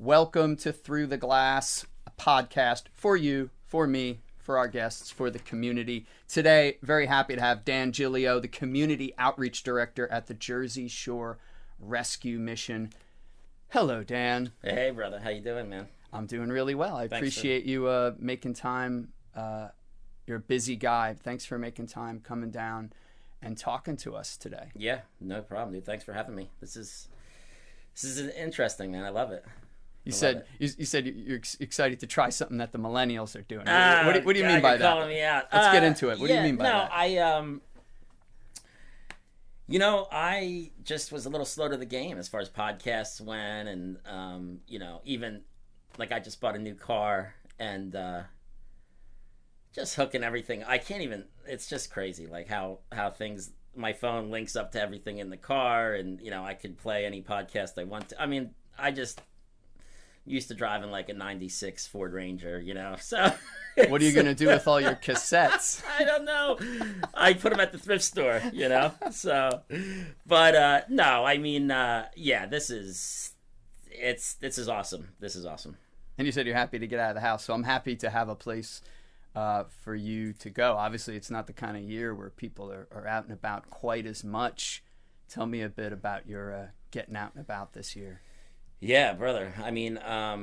Welcome to Through the Glass, a podcast for you, for me, for our guests, for the community. Today, very happy to have Dan Giglio, the Community Outreach Director at the Jersey Shore Rescue Mission. Hello, Dan. Hey, brother. How you doing, man? I'm doing really well. I appreciate you making time. You're a busy guy. Thanks for making time, coming down and talking to us today. Yeah, no problem, dude. Thanks for having me. This is interesting, man. I love it. You said you're excited to try something that the millennials are doing. What do you God, mean by you're that? Calling me out. Let's get into it. What do you mean by that? I just was a little slow to the game as far as podcasts went, and even like I just bought a new car and just hooking everything. I can't even. It's just crazy, like how things. My phone links up to everything in the car, and I could play any podcast I want to. I mean, I just used to driving like a 96 Ford Ranger, so what are you gonna do with all your cassettes? I don't know. I put them at the thrift store, so but no, I mean this is awesome. This is awesome. And you said you're happy to get out of the house, so I'm happy to have a place for you to go. Obviously it's not the kind of year where people are out and about quite as much. Tell me a bit about your getting out and about this year. Yeah, brother. I mean, I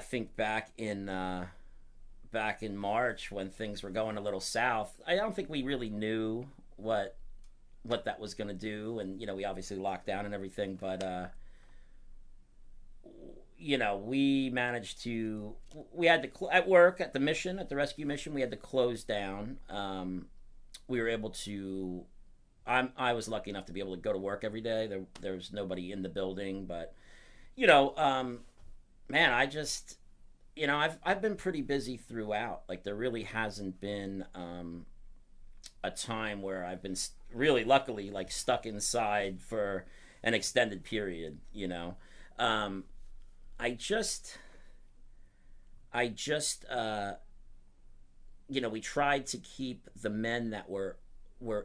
think back in March when things were going a little south, I don't think we really knew what that was going to do, and we obviously locked down and everything, but we managed to. We had to at work at the mission, at the rescue mission, we had to close down. We were able to. I was lucky enough to be able to go to work every day. There was nobody in the building, but man, I just I've been pretty busy throughout. Like there really hasn't been a time where I've been really luckily like stuck inside for an extended period. I just we tried to keep the men that were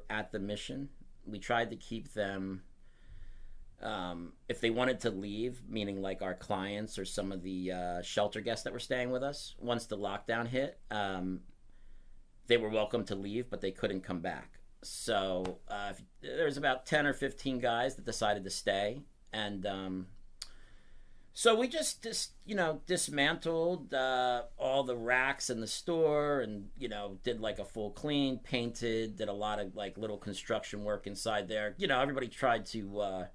at the mission. We tried to keep them, if they wanted to leave, meaning like our clients or some of the shelter guests that were staying with us, once the lockdown hit, they were welcome to leave, but they couldn't come back. So there was about 10 or 15 guys that decided to stay, and so we just dismantled all the racks in the store, and did like a full clean, painted, did a lot of like little construction work inside there. Everybody tried to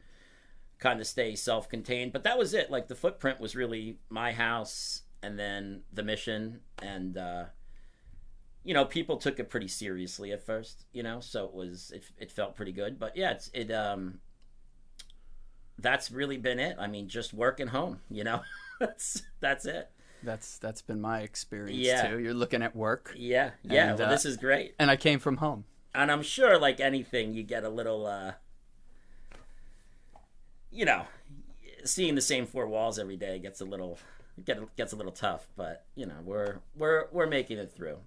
kind of stay self-contained, but that was it. Like the footprint was really my house and then the mission, and people took it pretty seriously at first, so it felt pretty good. But yeah, that's really been it. I mean, just working home, that's it. That's been my experience too. You're looking at work. Yeah. And, well, this is great. And I came from home. And I'm sure, like anything, you get a little, seeing the same four walls every day gets a little tough. But we're making it through.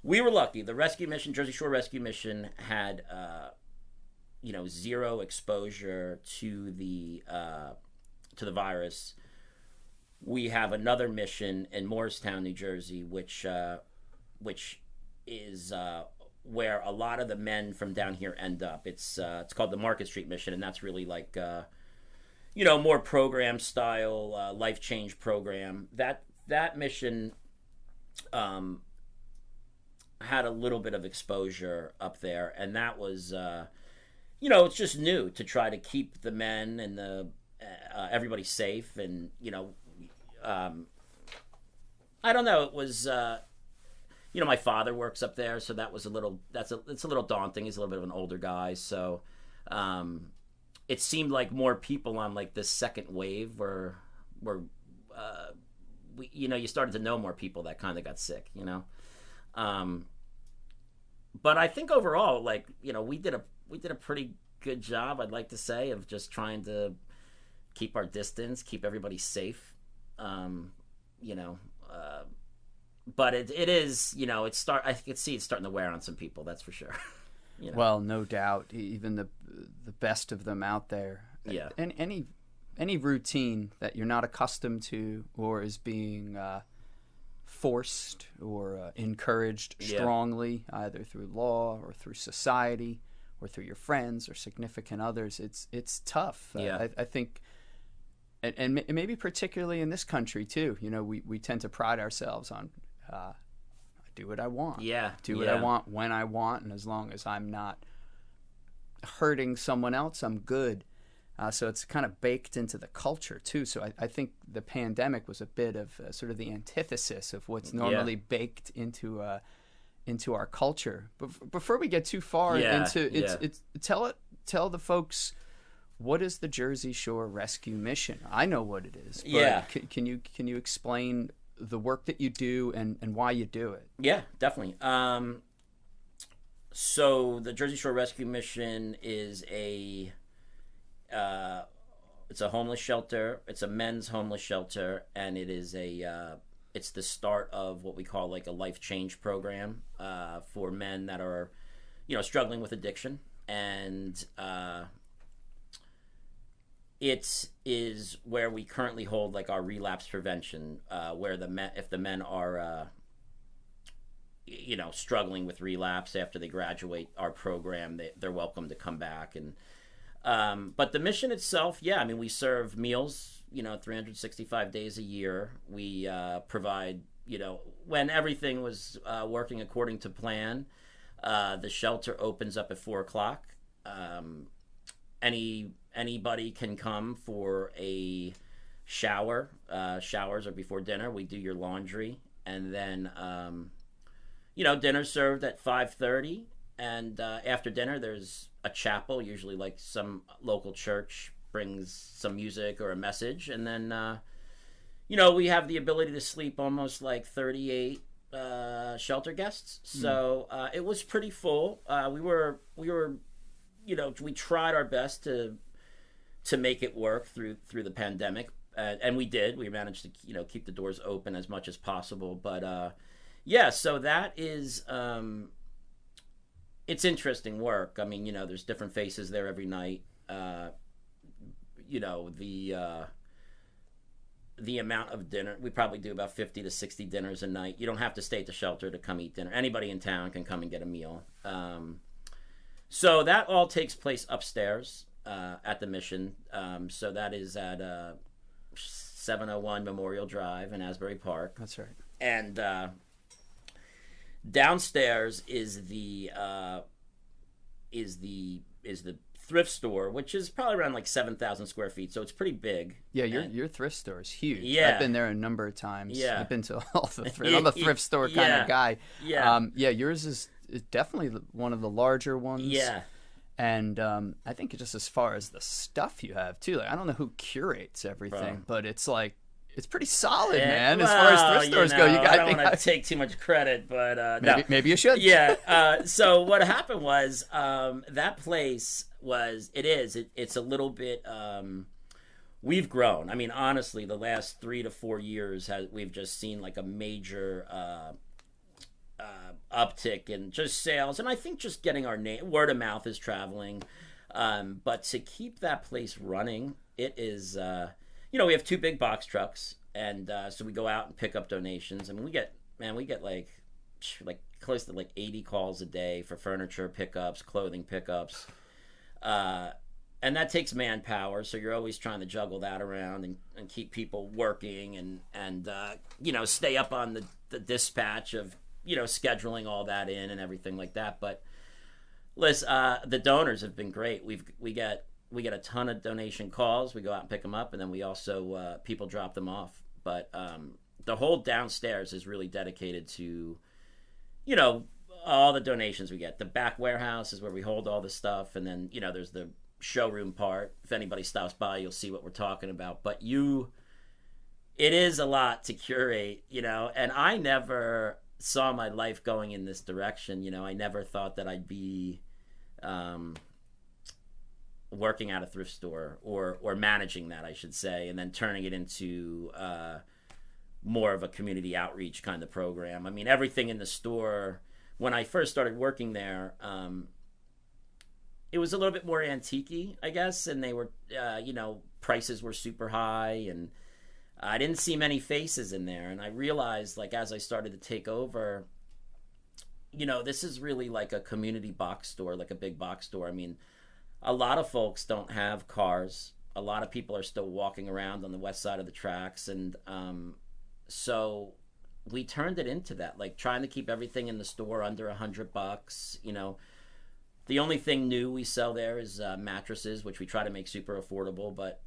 We were lucky. The rescue mission, Jersey Shore Rescue Mission, had zero exposure to the virus. We have another mission in Morristown, New Jersey, which is where a lot of the men from down here end up. It's called the Market Street Mission, and that's really like more program style, life change program. That mission had a little bit of exposure up there, and that was it's just new to try to keep the men and the everybody safe, and I don't know. It was my father works up there, so that was it's a little daunting. He's a little bit of an older guy, so it seemed like more people on like this second wave were you started to know more people that kind of got sick, but I think overall, like we did a pretty good job, I'd like to say, of just trying to keep our distance, keep everybody safe. But it is, I can see it's starting to wear on some people, that's for sure. Well, no doubt. Even the best of them out there. Yeah. And any routine that you're not accustomed to or is being forced or encouraged strongly, either through law or through society or through your friends or significant others, it's tough. I think, and maybe particularly in this country too, you know, we tend to pride ourselves on I do what I want. Do what I want when I want, and as long as I'm not hurting someone else, I'm good. So it's kind of baked into the culture too. So I think the pandemic was a bit of sort of the antithesis of what's normally baked into our culture. But before we get too far into it's tell the folks, what is the Jersey Shore Rescue Mission? I know what it is. But can you explain the work that you do and why you do it? Yeah, definitely. So the Jersey Shore Rescue Mission is it's a homeless shelter. It's a men's homeless shelter, and it is it's the start of what we call like a life change program for men that are, you know, struggling with addiction. And it is where we currently hold like our relapse prevention, where if the men are you know, struggling with relapse after they graduate our program, they're welcome to come back. And but the mission itself, I mean, we serve meals, you know, 365 days a year. We provide, you know, when everything was working according to plan, the shelter opens up at 4:00. Anybody can come for a shower. Showers are before dinner. We do your laundry, and then you know, dinner's served at 5:30. And after dinner, there's a chapel, usually like some local church brings some music or a message. And then, you know, we have the ability to sleep almost like 38 shelter guests. So it was pretty full. We were, you know, we tried our best to make it work through the pandemic. And we did. We managed to, you know, keep the doors open as much as possible. But so that is... it's interesting work. I mean, you know, there's different faces there every night. You know, the amount of dinner, we probably do about 50 to 60 dinners a night. You don't have to stay at the shelter to come eat dinner. Anybody in town can come and get a meal. So that all takes place upstairs at the mission. So that is at 701 Memorial Drive in Asbury Park. That's right. And downstairs is the thrift store, which is probably around like 7,000 square feet, so it's pretty big. Yeah, your thrift store is huge. Yeah, I've been there a number of times. Yeah, I've been to all the thrift. I'm a thrift store kind of guy. Yeah, yours is definitely one of the larger ones. Yeah, and I think just as far as the stuff you have too, like I don't know who curates everything, but it's like. It's pretty solid, man. Well, as far as thrift stores go, I don't want to take too much credit, but maybe you should. Yeah. So what happened was that place it's a little bit. We've grown. I mean, honestly, the last 3 to 4 years we've just seen like a major uptick in just sales, and I think just getting our name, word of mouth is traveling. But to keep that place running, it is. You know, we have 2 big box trucks, and so we go out and pick up donations. I mean, we get like close to like 80 calls a day for furniture pickups, clothing pickups, and that takes manpower. So you're always trying to juggle that around and keep people working and you know, stay up on the dispatch of, you know, scheduling all that in and everything like that. But listen, the donors have been great. We get a ton of donation calls. We go out and pick them up, and then we also people drop them off. But the whole downstairs is really dedicated to, you know, all the donations we get. The back warehouse is where we hold all the stuff, and then, you know, there's the showroom part. If anybody stops by, you'll see what we're talking about. But it is a lot to curate, you know, and I never saw my life going in this direction. You know, I never thought that I'd be working at a thrift store or managing that, I should say, and then turning it into more of a community outreach kind of program. I mean, everything in the store, when I first started working there, it was a little bit more antique-y, I guess, and they were, you know, prices were super high, and I didn't see many faces in there. And I realized, like, as I started to take over, you know, this is really like a community box store, like a big box store. I mean, a lot of folks don't have cars. A lot of people are still walking around on the west side of the tracks, and so we turned it into that, like trying to keep everything in the store under $100. You know, the only thing new we sell there is mattresses, which we try to make super affordable. But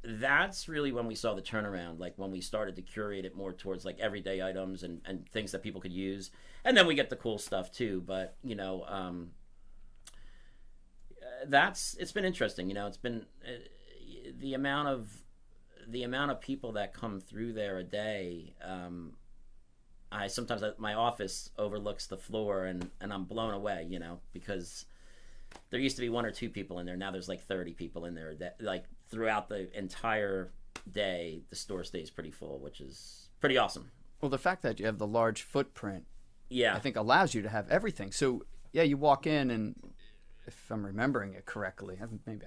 that's really when we saw the turnaround, like when we started to curate it more towards like everyday items and things that people could use. And then we get the cool stuff too. But, you know, it's been interesting. You know, it's been the amount of people that come through there a day. My office overlooks the floor, and I'm blown away, you know, because there used to be 1 or 2 people in there. Now there's like 30 people in there. Like throughout the entire day, the store stays pretty full, which is pretty awesome. Well, the fact that you have the large footprint, yeah, I think allows you to have everything. So yeah, you walk in, and if I'm remembering it correctly, I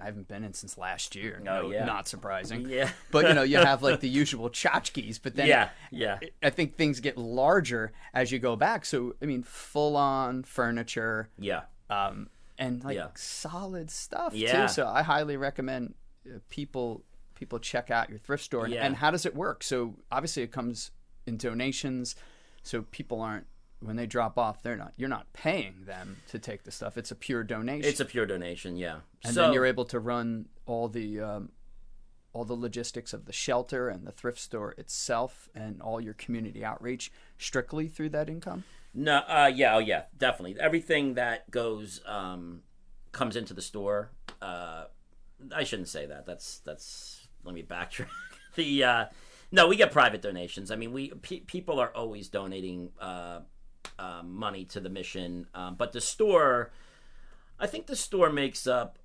haven't been in since last year. Oh, yeah. Not surprising. Yeah. But, you know, you have like the usual tchotchkes, but then yeah. I think things get larger as you go back. So, I mean, full-on furniture. Yeah. And like solid stuff Yeah. too. So I highly recommend people check out your thrift store. Yeah. And how does it work? So obviously it comes in donations, so people aren't, when they drop off, you're not paying them to take the stuff. It's a pure donation. It's a pure donation, yeah. And then you're able to run all the logistics of the shelter and the thrift store itself and all your community outreach strictly through that income? No, yeah, definitely. Everything that goes comes into the store. I shouldn't say that. That's. Let me backtrack. No, we get private donations. I mean, people are always donating money to the mission, but the store, I think the store makes up.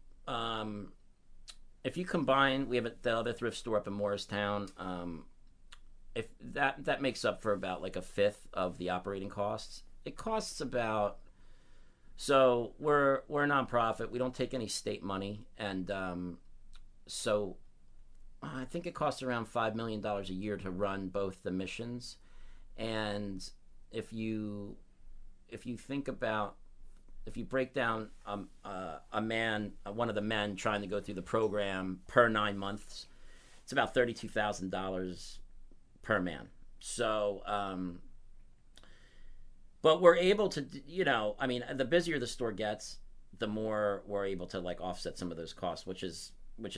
If you combine, we have the other thrift store up in Morristown. If that makes up for about like a fifth of the operating costs. It costs about. So we're a nonprofit. We don't take any state money, and so I think it costs around $5 million a year to run both the missions. And if you think about, if you break down one of the men trying to go through the program per 9 months, it's about $32,000 per man. So, but we're able to, you know, I mean, the busier the store gets, the more we're able to like offset some of those costs, which is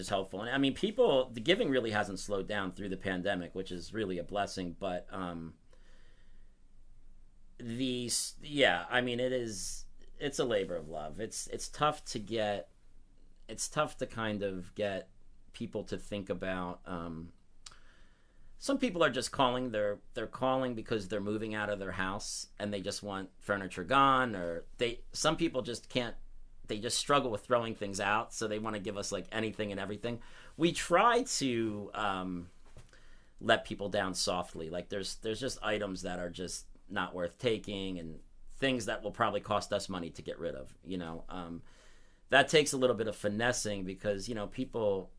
helpful. And I mean, the giving really hasn't slowed down through the pandemic, which is really a blessing. But I mean, it's a labor of love. It's tough to kind of get people to think about. Some people are just calling. They're calling because they're moving out of their house and they just want furniture gone, or some people just can't. They just struggle with throwing things out, so they want to give us like anything and everything. We try to let people down softly. Like there's just items that are just not worth taking, and things that will probably cost us money to get rid of. You know, that takes a little bit of finessing because, you know, people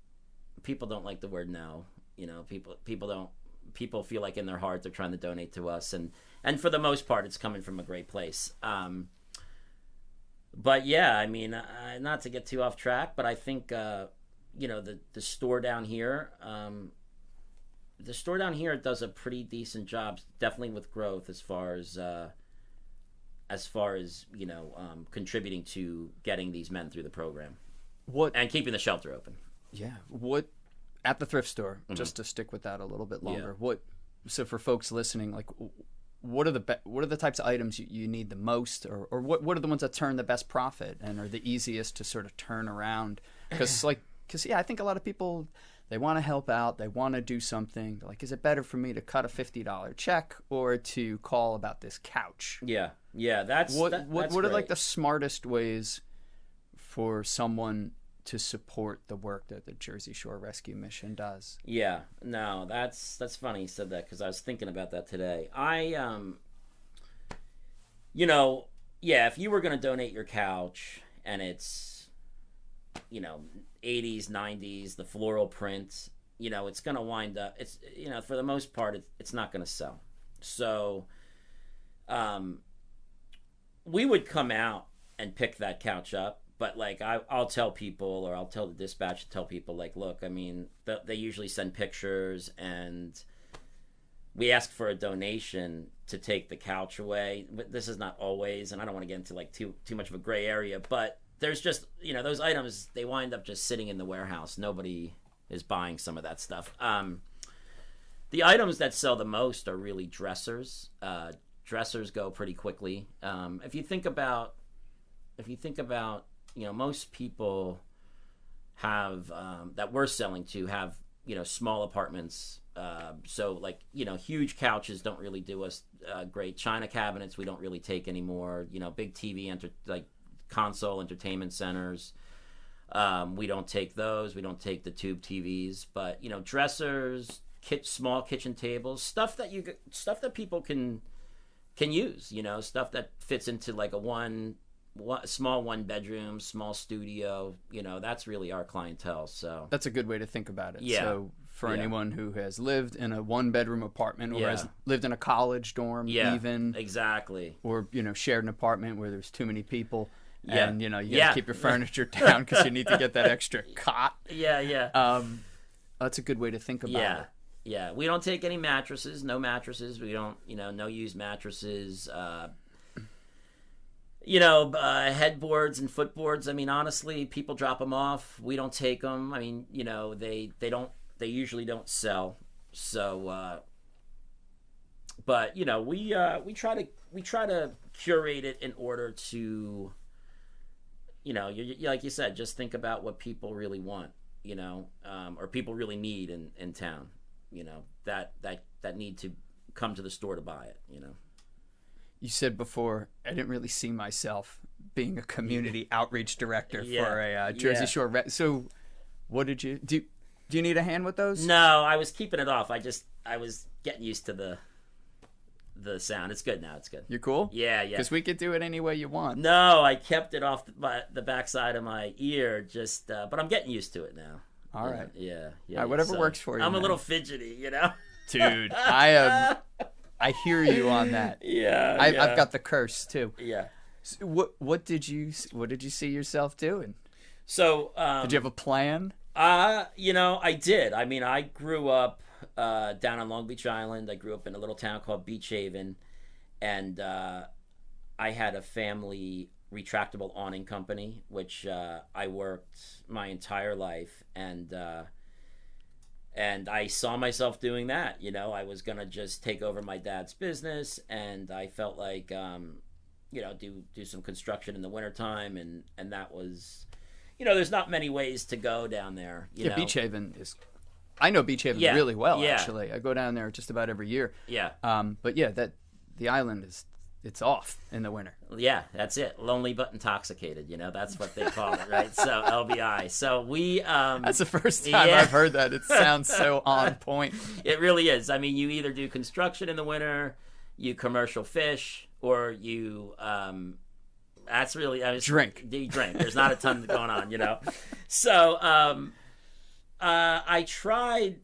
don't like the word no. You know, people feel like in their heart they're trying to donate to us, and for the most part it's coming from a great place. But yeah, I mean, not to get too off track, but I think you know, the store down here, does a pretty decent job, definitely with growth as far as you know, contributing to getting these men through the program, and keeping the shelter open. Yeah, what at the thrift store, just to stick with that a little bit longer. Yeah. So for folks listening, like, what are the types of items you need the most, or what are the ones that turn the best profit and are the easiest to sort of turn around? Because I think a lot of people, they want to help out, they want to do something. They're like, is it better for me to cut a $50 check or to call about this couch? Yeah, that's what great. are like the smartest ways for someone to support the work that the Jersey Shore Rescue Mission does? Yeah, no, that's funny you said that, because I was thinking about that today. You know, yeah, if you were going to donate your couch and it's, you know, 80s, 90s, the floral print, you know, it's going to wind up, it's, you know, for the most part, it's not going to sell. So we would come out and pick that couch up. But, like, I'll tell people, or I'll tell the dispatch to tell people, like, look, I mean, they usually send pictures, and we ask for a donation to take the couch away. But this is not always, and I don't want to get into, like, too much of a gray area. But there's just, you know, those items, they wind up just sitting in the warehouse. Nobody is buying some of that stuff. The items that sell the most are really dressers. Dressers go pretty quickly. If you think about, you know, most people have that we're selling to have, you know, small apartments. So, like, you know, huge couches don't really do us great. China cabinets we don't really take anymore. You know, big TV like console entertainment centers. We don't take those. We don't take the tube TVs. But, you know, dressers, small kitchen tables, stuff that people can use. You know, stuff that fits into like a small one bedroom, small studio, you know, that's really our clientele. So that's a good way to think about it. Yeah. So for anyone who has lived in a one bedroom apartment, or has lived in a college dorm, even exactly, or, you know, shared an apartment where there's too many people, and, you know, you gotta keep your furniture down because you need to get that extra cot. That's a good way to think about it. Yeah, we don't take any mattresses, no mattresses. We don't, you know, no used mattresses. You know, headboards and footboards. I mean, honestly, people drop them off. We don't take them. I mean, you know, they usually don't sell. So, but, you know, we try to curate it in order to, you know, you like you said, just think about what people really want, you know, or people really need in town, you know, that need to come to the store to buy it, you know. You said before, I didn't really see myself being a community outreach director for a Jersey Shore. So what did you do? Do you need a hand with those? No, I was keeping it off. I was getting used to the sound. It's good now. It's good. You're cool? Yeah. Because we could do it any way you want. No, I kept it off the backside of my ear, but I'm getting used to it now. All right. Yeah. All right, whatever works for you. I'm a little fidgety, you know? Dude, I hear you on that. I've got the curse too. Yeah. So what did you see yourself doing? So did you have a plan? You know, I did. I mean, I grew up down on Long Beach Island. I grew up in a little town called Beach Haven, and I had a family retractable awning company, which I worked my entire life, and I saw myself doing that. You know, I was going to just take over my dad's business, and I felt like, you know, do some construction in the wintertime, and that was, you know, there's not many ways to go down there. You know? Beach Haven is, I know Beach Haven really well, actually. I go down there just about every year. Yeah. But yeah, the island it's off in the winter. Yeah, that's it. Lonely but intoxicated, you know, that's what they call it, right? So LBI. So we that's the first time I've heard that. It sounds so on point. It really is. I mean, you either do construction in the winter, you commercial fish, or you that's really drink. You drink. There's not a ton going on, you know. So I tried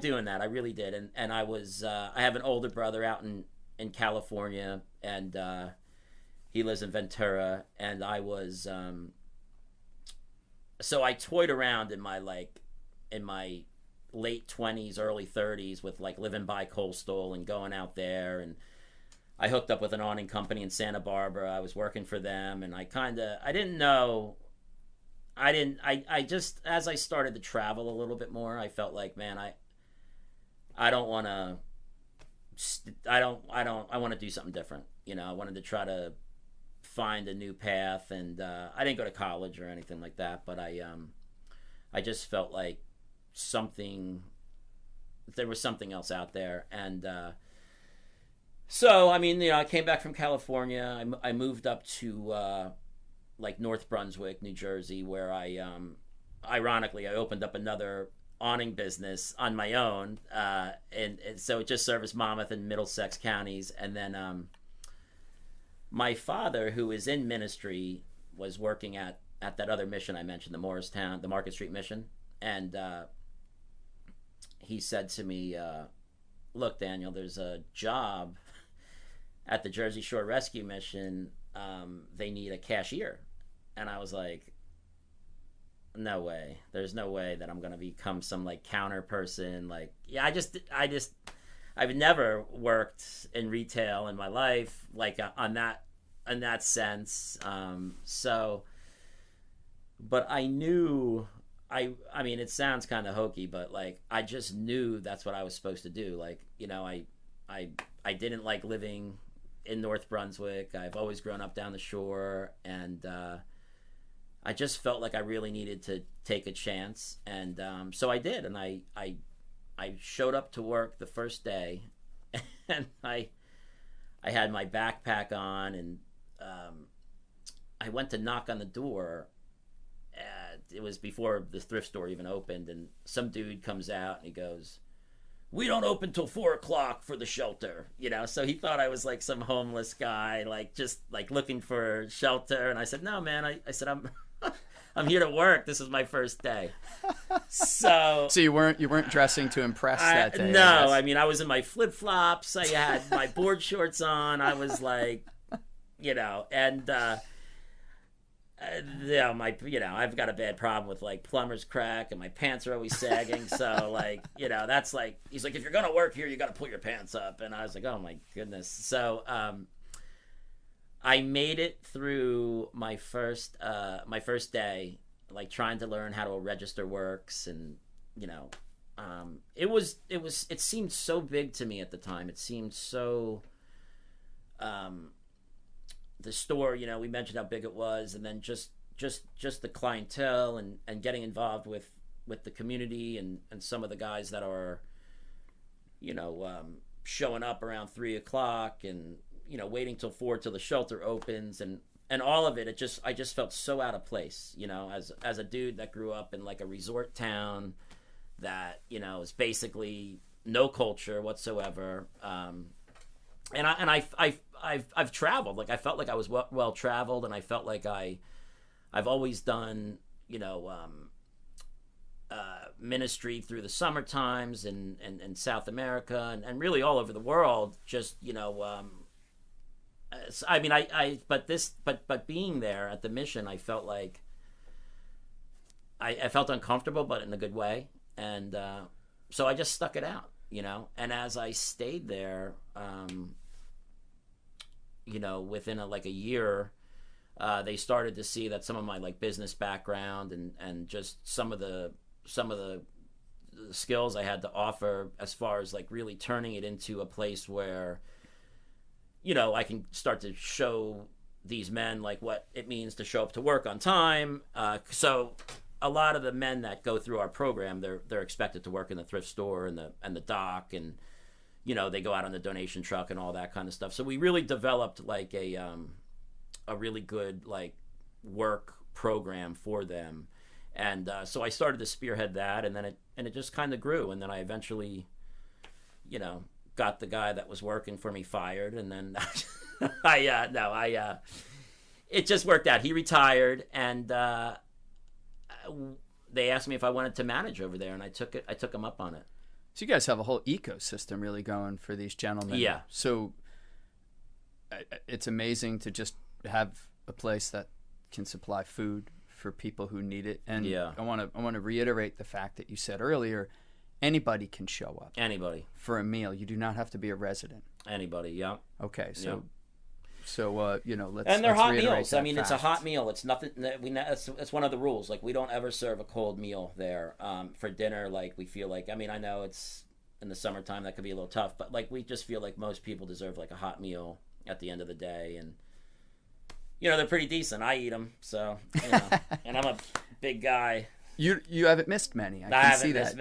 doing that. I really did. And I was I have an older brother out in California, and he lives in Ventura, and I was so I toyed around in my late 20s, early 30s with like living by Coastal and going out there, and I hooked up with an awning company in Santa Barbara. I was working for them, and I just, as I started to travel a little bit more, I felt like, man, I want to do something different. You know, I wanted to try to find a new path, and I didn't go to college or anything like that, but I just felt like there was something else out there. And so, I mean, you know, I came back from California. I moved up to like North Brunswick, New Jersey, where ironically, I opened up another awning business on my own, and so it just serviced Monmouth and Middlesex counties. And then my father, who is in ministry, was working at that other mission I mentioned, the Market Street mission, and he said to me, "Look, Daniel, there's a job at the Jersey Shore Rescue Mission. They need a cashier," and I was like, "No way! There's no way that I'm gonna become some like counter person." Like, yeah, I've never worked in retail in my life, like on that in that sense. But I knew, I mean, it sounds kind of hokey, but like I just knew that's what I was supposed to do. Like, you know, I didn't like living in North Brunswick. I've always grown up down the shore, and I just felt like I really needed to take a chance, and so I did, and I showed up to work the first day, and I had my backpack on, and I went to knock on the door. It was before the thrift store even opened, and some dude comes out and he goes, "We don't open till 4 o'clock for the shelter," you know. So he thought I was like some homeless guy, like just like looking for shelter. And I said, "No, man," I said, I'm here to work. This is my first day. So you weren't dressing to impress that day? No, I mean, I was in my flip flops. I had my board shorts on. I was like, you know, and I've got a bad problem with like plumber's crack, and my pants are always sagging. So like, you know, that's like, he's like, "If you're gonna work here, you got to pull your pants up." And I was like, oh my goodness. So I made it through my first day, like trying to learn how to register works, and you know, it seemed so big to me at the time. It seemed so. The store, you know, we mentioned how big it was, and then just the clientele, and getting involved with the community, and some of the guys that are, you know, showing up around 3 o'clock, and you know, waiting till 4 till the shelter opens, and all of it. I just felt so out of place, you know, as a dude that grew up in like a resort town that, you know, is basically no culture whatsoever. And I've traveled. Like I felt like I was well traveled, and I felt like I've always done, you know, ministry through the summer times, and South America, and really all over the world. Just, you know, I mean, but being there at the mission, I felt like I felt uncomfortable, but in a good way, and so I just stuck it out, you know. And as I stayed there, you know, within a year, they started to see that some of my like business background, and just some of the skills I had to offer, as far as like really turning it into a place where, you know, I can start to show these men like what it means to show up to work on time. So a lot of the men that go through our program, they're expected to work in the thrift store and the dock, and you know, they go out on the donation truck and all that kind of stuff. So we really developed like a really good like work program for them, and so I started to spearhead that, and then it just kind of grew, and then I eventually, you know, got the guy that was working for me fired, and then it just worked out. He retired, and they asked me if I wanted to manage over there, and I took him up on it. So you guys have a whole ecosystem really going for these gentlemen. Yeah. So it's amazing to just have a place that can supply food for people who need it. And yeah. I want to reiterate the fact that you said earlier, anybody can show up. Anybody. For a meal. You do not have to be a resident. Anybody, yeah. Okay, so yeah. So you know, and they're hot reiterate meals. I mean, fact. it's a hot meal. It's nothing. It's one of the rules. Like, we don't ever serve a cold meal there for dinner. Like, we feel like, I mean, I know it's in the summertime that could be a little tough, but like, we just feel like most people deserve like a hot meal at the end of the day, and you know, they're pretty decent. I eat them, so you know, and I'm a big guy. You haven't missed many. I can see that.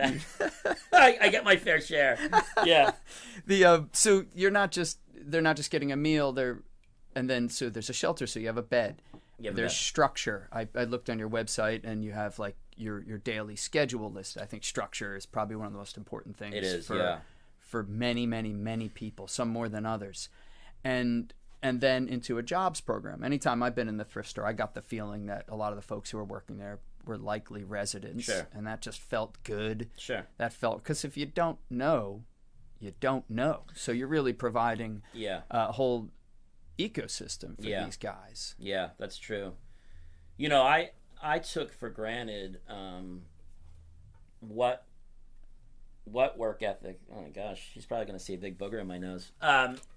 I get my fair share. Yeah. So they're not just getting a meal. So there's a shelter, so you have a bed. There's structure. I looked on your website, and you have like your daily schedule list. I think structure is probably one of the most important things. It is, for many, many, many people, some more than others. And and then into a jobs program. Anytime I've been in the thrift store, I got the feeling that a lot of the folks who were working there were likely residents. Sure. And that just felt good. Sure. That felt, because if you don't know, you don't know. So you're really providing a whole ecosystem for these guys. Yeah, that's true. You know, I took for granted what work ethic. Oh my gosh, she's probably going to see a big booger in my nose.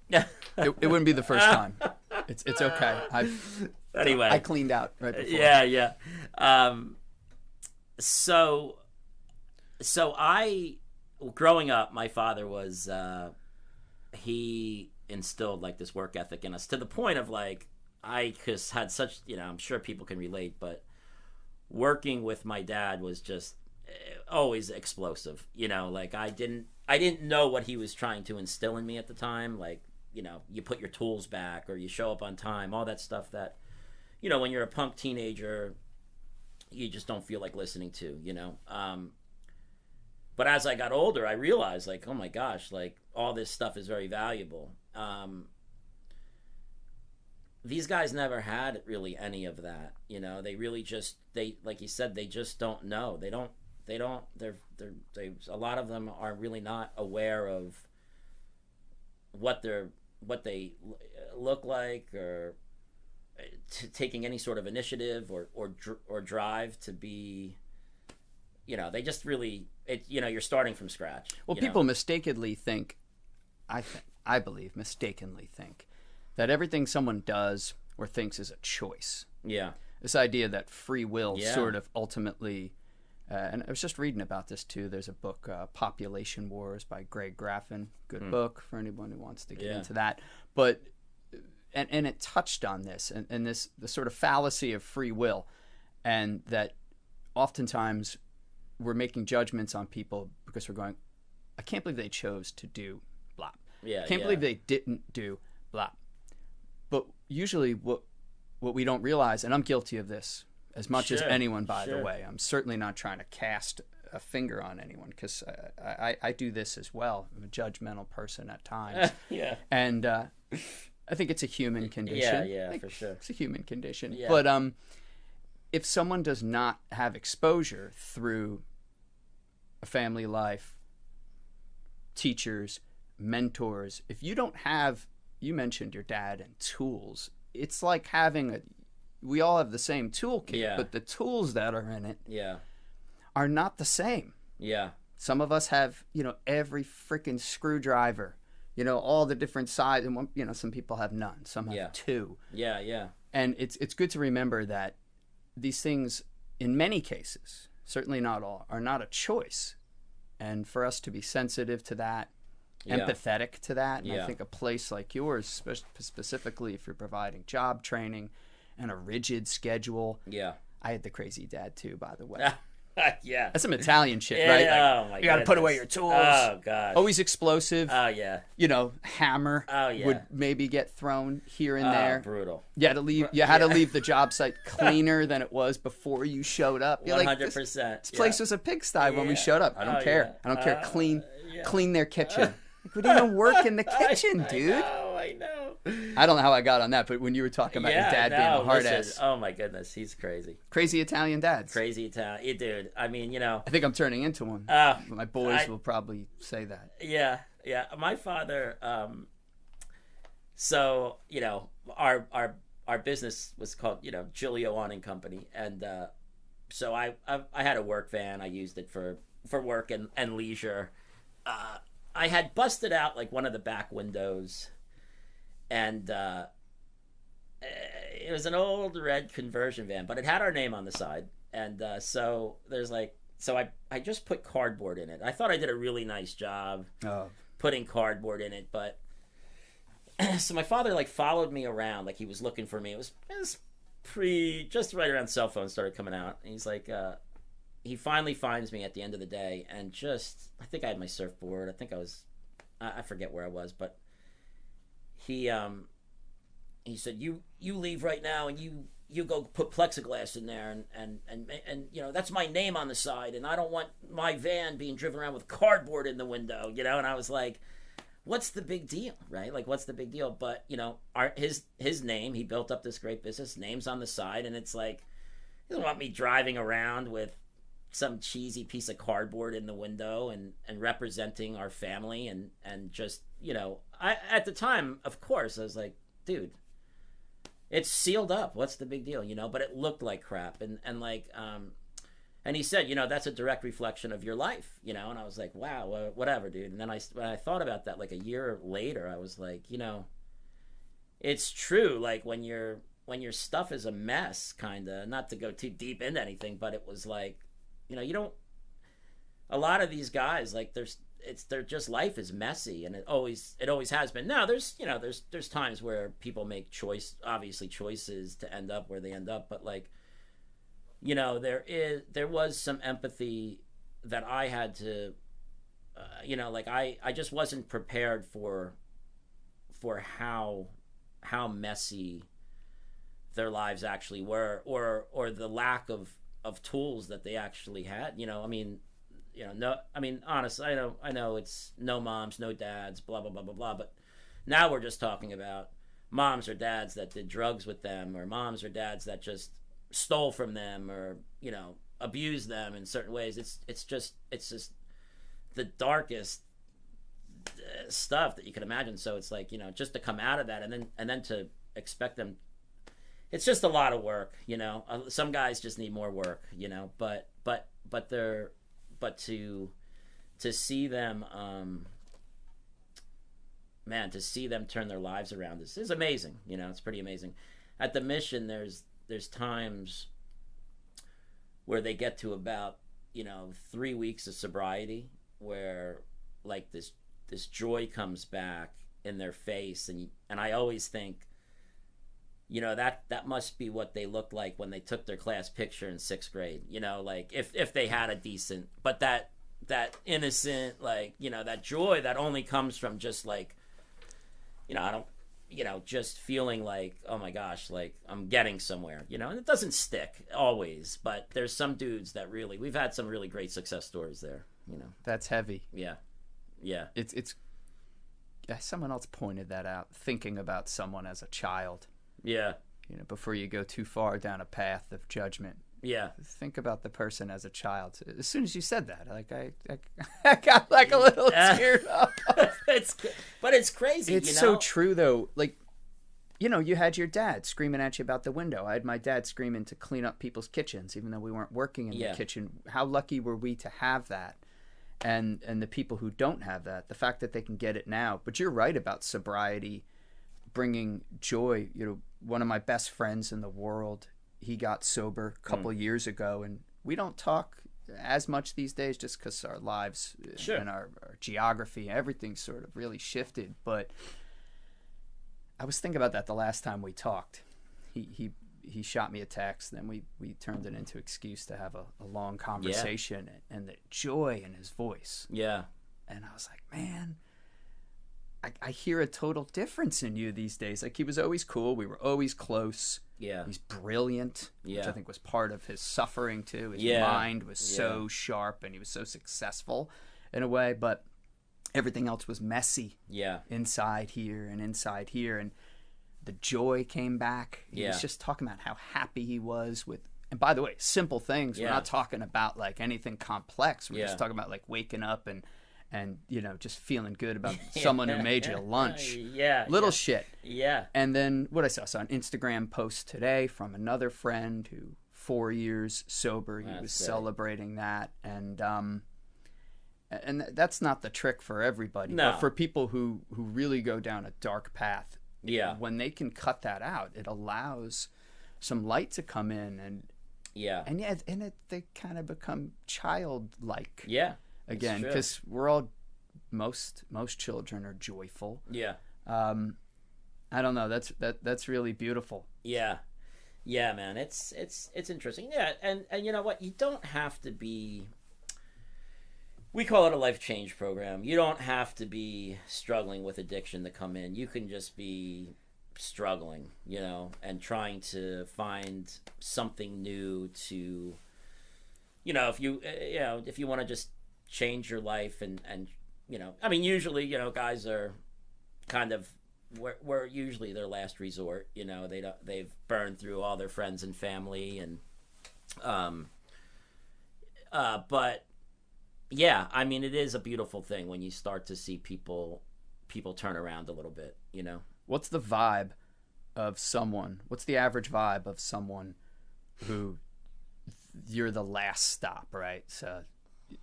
It wouldn't be the first time. It's okay. Anyway, I cleaned out right before. Yeah. So I, growing up, my father was he instilled like this work ethic in us to the point of like I just had such, you know, I'm sure people can relate, but working with my dad was just always explosive. You know, like I didn't know what he was trying to instill in me at the time. Like, you know, you put your tools back or you show up on time, all that stuff that, you know, when you're a punk teenager, you just don't feel like listening to, you know. But as I got older, I realized, like, oh my gosh, like all this stuff is very valuable. These guys never had really any of that, you know. They really just, like you said, they just don't know. They're a lot of them are really not aware of what they look like, or taking any sort of initiative or drive to be, you know, they just really, you know, you're starting from scratch. Well, people mistakenly think, I believe mistakenly think that everything someone does or thinks is a choice. Yeah. This idea that free will sort of ultimately, and I was just reading about this too. There's a book, Population Wars by Greg Graffin. Good book for anyone who wants to get into that. But and it touched on this and the sort of fallacy of free will, and that oftentimes we're making judgments on people because we're going, I can't believe they chose to do blah. I can't believe they didn't do blah. But usually what we don't realize, and I'm guilty of this as much as anyone, by the way. I'm certainly not trying to cast a finger on anyone, because I do this as well. I'm a judgmental person at times. And I think it's a human condition. For sure. It's a human condition. But if someone does not have exposure through a family life, teachers, mentors, if you don't have, you mentioned your dad and tools, it's like having we all have the same toolkit, but the tools that are in it are not the same. Some of us have, you know, every freaking screwdriver, you know, all the different sizes, and, you know, some people have none, some have two. And it's good to remember that these things, in many cases, certainly not all, are not a choice. And for us to be sensitive to that, empathetic to that, and I think a place like yours, specifically if you're providing job training and a rigid schedule. I had the crazy dad too, by the way. That's some Italian shit, right? Like, oh my, you got to put away your tools. Oh gosh. Always explosive. You know, hammer. Oh would maybe get thrown here and there. Brutal. You had to leave. You had to leave the job site cleaner than it was before you showed up. You're 100%. Like, this place was a pigsty when we showed up. I don't care. I don't care. Clean their kitchen. Like, we didn't even work in the kitchen, dude. I know. I don't know how I got on that, but when you were talking about your dad being a hard ass. Oh my goodness, he's crazy. Crazy Italian dads. Crazy Italian, dude. I mean, you know. I think I'm turning into one. My boys will probably say that. Yeah. My father. So you know, our business was called, you know, Giglio Awning Company, and so I had a work van. I used it for work and leisure. I had busted out like one of the back windows, and it was an old red conversion van, but it had our name on the side. And so there's like, so I just put cardboard in it. I thought I did a really nice job putting cardboard in it, but so my father like followed me around, like he was looking for me. It was just right around cell phones started coming out, and he's like, he finally finds me at the end of the day, and just, I think I had my surfboard. I forget where I was, but he said, you leave right now, and you go put plexiglass in there, and you know, that's my name on the side, and I don't want my van being driven around with cardboard in the window, you know. And I was like, what's the big deal, right? Like, what's the big deal? But, you know, his name, he built up this great business, name's on the side, and it's like, he doesn't want me driving around with some cheesy piece of cardboard in the window and representing our family and just, you know, at the time, of course, I was like, dude, it's sealed up. What's the big deal, you know? But it looked like crap. And like, and he said, you know, that's a direct reflection of your life, you know? And I was like, wow, whatever, dude. And then when I thought about that, like a year later, I was like, you know, it's true. Like when your stuff is a mess, kind of, not to go too deep into anything, but it was like, you know, you don't, a lot of these guys, like they're just, life is messy, and it always has been. Now there's, you know, there's times where people make choices to end up where they end up, but like, you know, there was some empathy that I had to, you know, like I just wasn't prepared for how messy their lives actually were, or the lack of tools that they actually had. You know, I mean, you know, no, I mean, honestly, I know it's no moms, no dads, blah blah blah blah blah, but now we're just talking about moms or dads that did drugs with them, or moms or dads that just stole from them, or, you know, abused them in certain ways. It's just the darkest stuff that you can imagine. So it's like, you know, just to come out of that and then to expect them, it's just a lot of work, you know. Some guys just need more work, you know, but to see them, man, to see them turn their lives around is amazing. You know, it's pretty amazing. At the mission, there's times where they get to about, you know, 3 weeks of sobriety, where like this joy comes back in their face, and I always think, you know, that must be what they looked like when they took their class picture in 6th grade. You know, like if they had a decent, but that innocent, like, you know, that joy that only comes from just like, you know, I don't, you know, just feeling like, oh my gosh, like I'm getting somewhere, you know. And it doesn't stick always, but there's some dudes that really, we've had some really great success stories there, you know. That's heavy. Yeah. It's someone else pointed that out, thinking about someone as a child. Yeah. You know, before you go too far down a path of judgment. Yeah. Think about the person as a child. As soon as you said that, like I got like a little teared up. But it's crazy. It's, you know? So true though. Like, you know, you had your dad screaming at you about the window. I had my dad screaming to clean up people's kitchens, even though we weren't working in the kitchen. How lucky were we to have that? And the people who don't have that, the fact that they can get it now. But you're right about sobriety bringing joy. You know, one of my best friends in the world, he got sober a couple years ago, and we don't talk as much these days just because our lives and our geography, everything sort of really shifted. But I was thinking about that the last time we talked. He shot me a text, then we turned it into excuse to have a long conversation, and the joy in his voice. Yeah. And I was like, man, I hear a total difference in you these days. Like, he was always cool. We were always close. Yeah. He's brilliant, which I think was part of his suffering too. His mind was so sharp, and he was so successful in a way, but everything else was messy. Yeah. Inside here and inside here. And the joy came back. He was just talking about how happy he was with, and by the way, simple things. We're not talking about like anything complex. We're just talking about like waking up and you know, just feeling good about someone who made you lunch. Little shit. Yeah. And then what I saw an Instagram post today from another friend who 4 years sober. He was celebrating that, and that's not the trick for everybody. No. But for people who really go down a dark path, when they can cut that out, it allows some light to come in, and they kind of become childlike. Yeah. Again, because we're all, most children are joyful. Yeah. I don't know. That's really beautiful. Yeah. Yeah, man. It's interesting. Yeah, and you know what? You don't have to be. We call it a life change program. You don't have to be struggling with addiction to come in. You can just be struggling, you know, and trying to find something new to, you know, if you want to just change your life and I mean, usually, guys are kind of, we're usually their last resort. They've burned through all their friends and family, and but yeah, I mean, it is a beautiful thing when you start to see people turn around a little bit. What's the vibe of someone? What's the average vibe of someone who you're the last stop, right? So,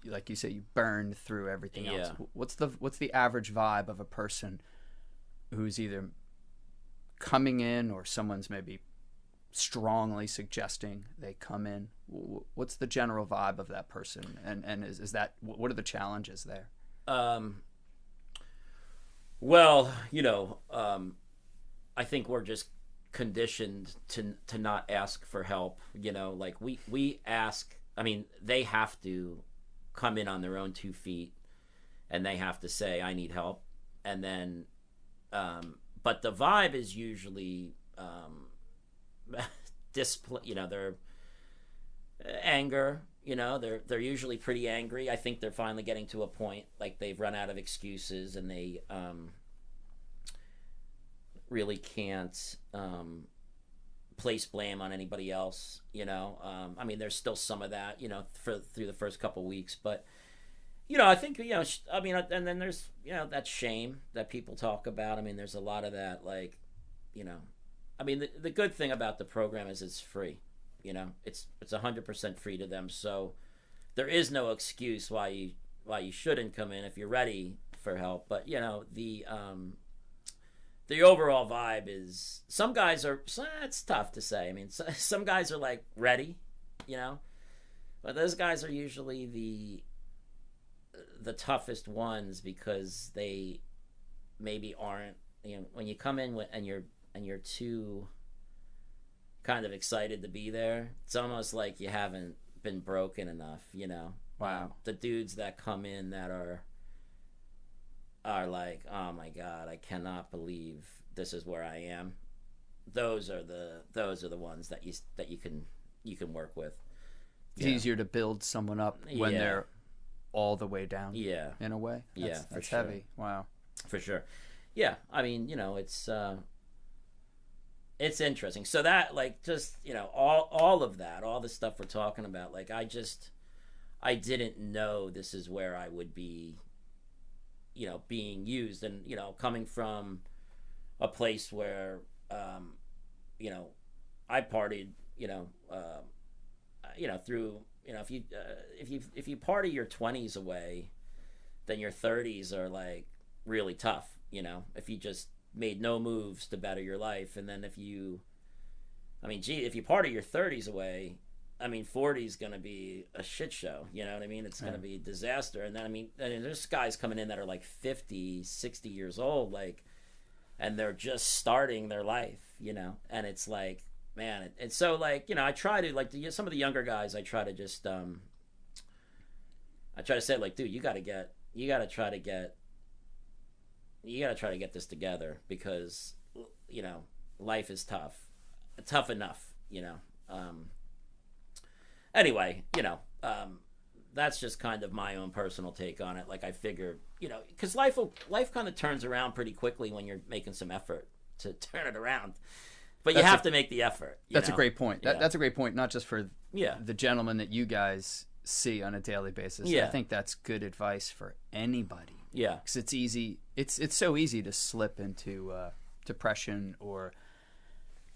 like you say, you burned through everything else. What's the average vibe of a person who's either coming in or someone's maybe strongly suggesting they come in? What's the general vibe of that person? And is that, what are the challenges there? Well, I think we're just conditioned to not ask for help. Like we ask. I mean, they have to come in on their own 2 feet, and they have to say, "I need help," and then. But the vibe is usually they're anger. They're usually pretty angry. I think they're finally getting to a point like they've run out of excuses, and they really can't place blame on anybody else. I mean, there's still some of that, through the first couple weeks, but I think, I mean, and then there's, that shame that people talk about. I mean, there's a lot of that, like, I mean, the good thing about the program is it's free. It's 100% free to them. So there is no excuse why you shouldn't come in if you're ready for help. But the overall vibe is, some guys are, it's tough to say. I mean, some guys are like ready, but those guys are usually the toughest ones, because they maybe aren't, when you come in and you're too kind of excited to be there, it's almost like you haven't been broken enough. Wow. The dudes that come in that are like, oh my God, I cannot believe this is where I am. Those are the ones that you can work with. It's easier to build someone up when they're all the way down. Yeah. In a way. That's heavy. Wow. For sure. Yeah. I mean, it's interesting. So that, like, just, all of that, all the stuff we're talking about, like, I didn't know this is where I would be, being used, and, coming from a place where, I partied, through, if you party your 20s away, then your 30s are like really tough. If you just made no moves to better your life, and then if you party your 30s away, I mean, 40 is gonna be a shit show. You know what I mean? It's gonna be a disaster. And then, I mean, there's guys coming in that are like 50, 60 years old, like, and they're just starting their life, and it's like, man, and so, like, I try to, like, some of the younger guys, I try to just I try to say, like, dude, you gotta try to get this together, because life is tough enough. Anyway, that's just kind of my own personal take on it. Like, I figured, because life kind of turns around pretty quickly when you're making some effort to turn it around. But you have to make the effort. That's a great point. That's a great point, not just for Yeah. the gentleman that you guys see on a daily basis. Yeah. I think that's good advice for anybody. Yeah. Because it's easy. It's so easy to slip into depression or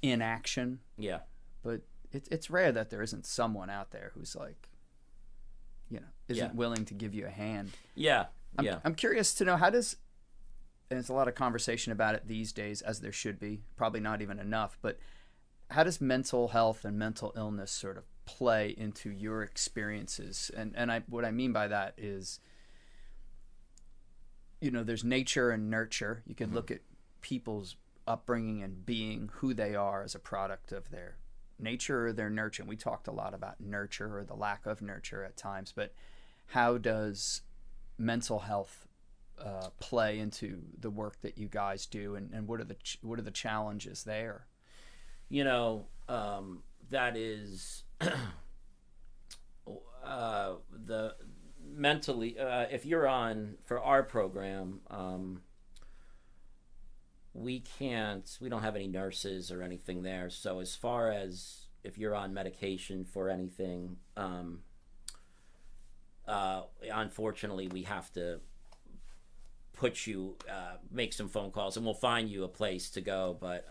inaction. Yeah. But it's rare that there isn't someone out there who's like, isn't willing to give you a hand. Yeah. I'm curious to know, how does, and it's a lot of conversation about it these days, as there should be, probably not even enough, but how does mental health and mental illness sort of play into your experiences? And what I mean by that is, there's nature and nurture. You can look at people's upbringing and being, who they are as a product of their nature or their nurture. And we talked a lot about nurture, or the lack of nurture at times, but how does mental health play into the work that you guys do, and what are the challenges there? That is the mentally, if you're on for our program, we don't have any nurses or anything there. So as far as if you're on medication for anything, unfortunately, we have to put you, make some phone calls, and we'll find you a place to go. But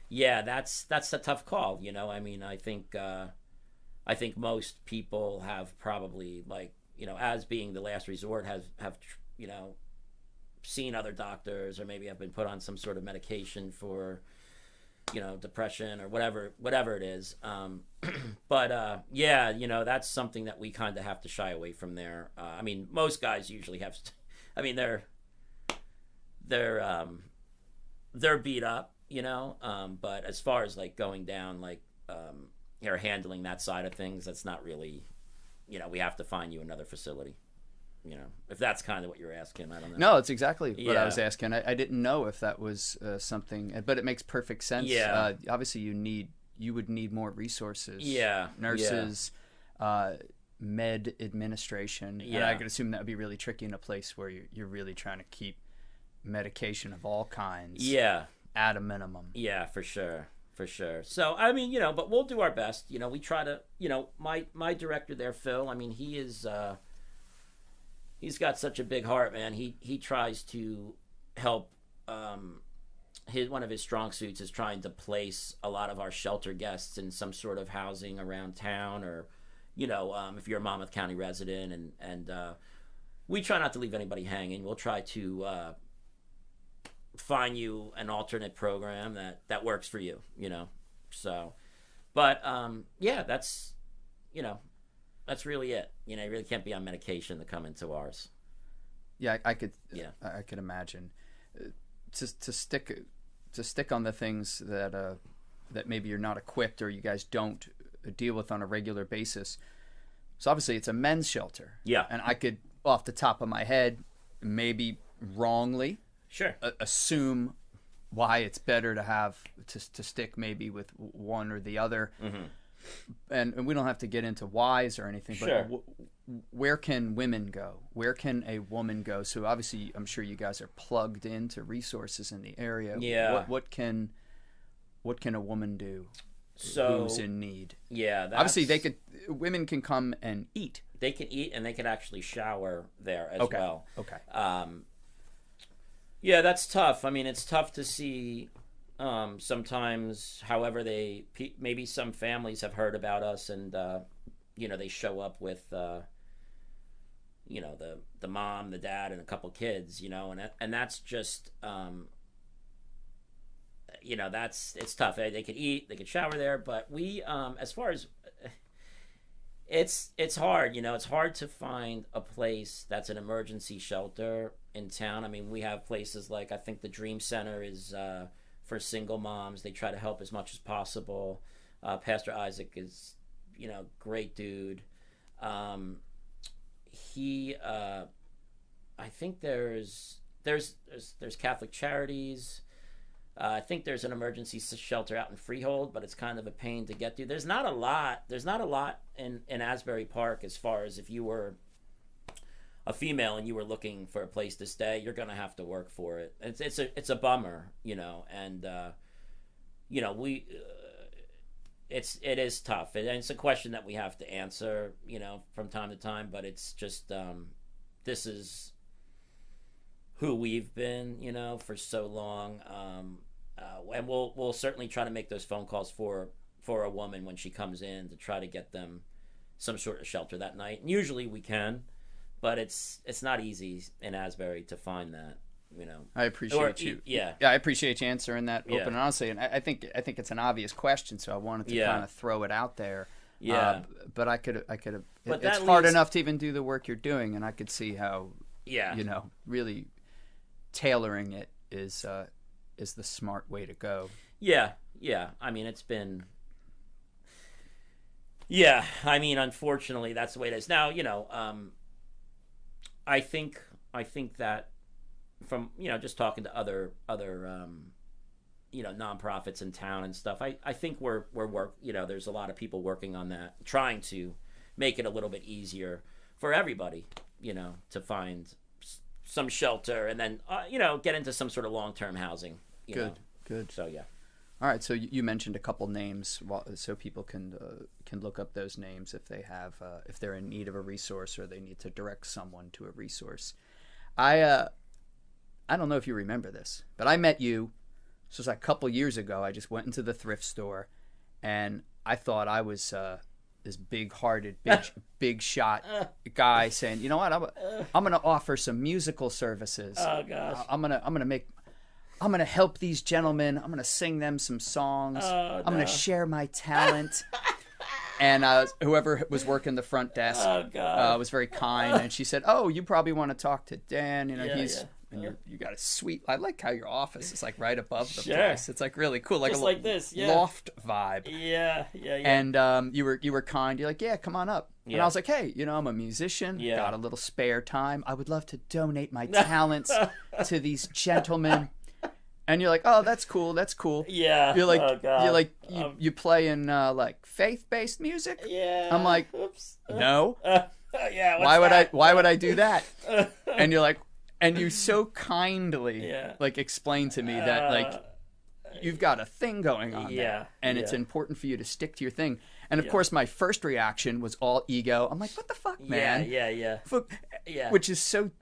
yeah, that's a tough call. You know, I mean, I think most people have probably, like, you know, as being the last resort, have you know, seen other doctors, or maybe have been put on some sort of medication for, you know, depression or whatever it is. But yeah, you know, that's something that we kind of have to shy away from there. I mean, most guys usually have, I mean, they're beat up, you know, but as far as like going down, like, or handling that side of things, that's not really, you know, we have to find you another facility. You know, if that's kind of what you're asking, I don't know. No, it's exactly what I was asking. I didn't know if that was something, but it makes perfect sense. Yeah. Obviously, you would need more resources. Yeah. Nurses, med administration. Yeah. And I could assume that would be really tricky in a place where you're really trying to keep medication of all kinds. Yeah. At a minimum. Yeah, for sure. For sure. So, I mean, you know, but we'll do our best. You know, we try to, you know, my director there, Phil, I mean, he is, he's got such a big heart, man. He tries to help. One of his strong suits is trying to place a lot of our shelter guests in some sort of housing around town, or, you know, if you're a Monmouth County resident, and we try not to leave anybody hanging. We'll try to find you an alternate program that works for you, you know. So, but yeah, that's, you know, that's really it. You know, you really can't be on medication to come into ours. Yeah, I could imagine. To stick on the things that maybe you're not equipped, or you guys don't deal with on a regular basis. So obviously it's a men's shelter. Yeah. And I could, off the top of my head, maybe wrongly, sure, assume why it's better to have to stick maybe with one or the other. Mm-hmm. And we don't have to get into whys or anything, but sure. Where can women go? Where can a woman go? So obviously, I'm sure you guys are plugged into resources in the area. Yeah. What can a woman do who's in need? Yeah. Obviously, women can come and eat. They can eat, and they can actually shower there as well. Okay. Yeah, that's tough. I mean, it's tough to see. Sometimes, however, maybe some families have heard about us, and you know, they show up with you know, the mom, the dad, and a couple kids, you know, and that's just you know, it's tough. They could eat, they could shower there, but we as far as it's hard, you know, it's hard to find a place that's an emergency shelter in town. I mean, we have places like, I think the Dream Center is for single moms. They try to help as much as possible. Pastor Isaac is, you know, great dude. I think there's Catholic Charities. I think there's an emergency shelter out in Freehold, but it's kind of a pain to get to. There's not a lot in Asbury Park, as far as if you were a female and you were looking for a place to stay, you're gonna have to work for it. It's a bummer, you know, and you know, it is tough, and it's a question that we have to answer, you know, from time to time. But it's just this is who we've been, you know, for so long, and we'll certainly try to make those phone calls for a woman when she comes in, to try to get them some sort of shelter that night. And usually we can. But it's not easy in Asbury to find that, you know. I appreciate you. Yeah, I appreciate you answering that open and honestly. And I think it's an obvious question, so I wanted to kind of throw it out there. Yeah. But I could have. But it's hard enough to even do the work you're doing, and I could see how. Yeah. You know, really tailoring it is the smart way to go. Yeah. I mean, it's been. Yeah, I mean, unfortunately, that's the way it is now. You know. I think that from, you know, just talking to other you know, nonprofits in town and stuff, I think you know, there's a lot of people working on that, trying to make it a little bit easier for everybody, to find some shelter and then, get into some sort of long-term housing. Good. So, yeah. All right, so you mentioned a couple names, so people can look up those names if they have if they're in need of a resource or they need to direct someone to a resource. I don't know if you remember this, but I met you. This was like a couple years ago. I just went into the thrift store, and I thought I was this big-hearted, big shot guy saying, you know what, I'm gonna offer some musical services. Oh gosh. I'm gonna help these gentlemen. I'm gonna sing them some songs. I'm gonna share my talent. And whoever was working the front desk was very kind, and she said, "Oh, you probably want to talk to Dan. And you got a sweet. I like how your office is like right above the place. It's like really cool, like just a like this, loft vibe. Yeah. And you were kind. You're like, yeah, come on up. And I was like, hey, I'm a musician. Got a little spare time. I would love to donate my talents to these gentlemen. And you're like, oh, that's cool. Yeah. You're like, you play in like faith-based music. Yeah. I'm like, oops. No. Yeah. Why would I do that? And you're like, and you so kindly like explain to me that like you've got a thing going on there, and it's important for you to stick to your thing. And of course, my first reaction was all ego. I'm like, what the fuck, man? Yeah. Which is so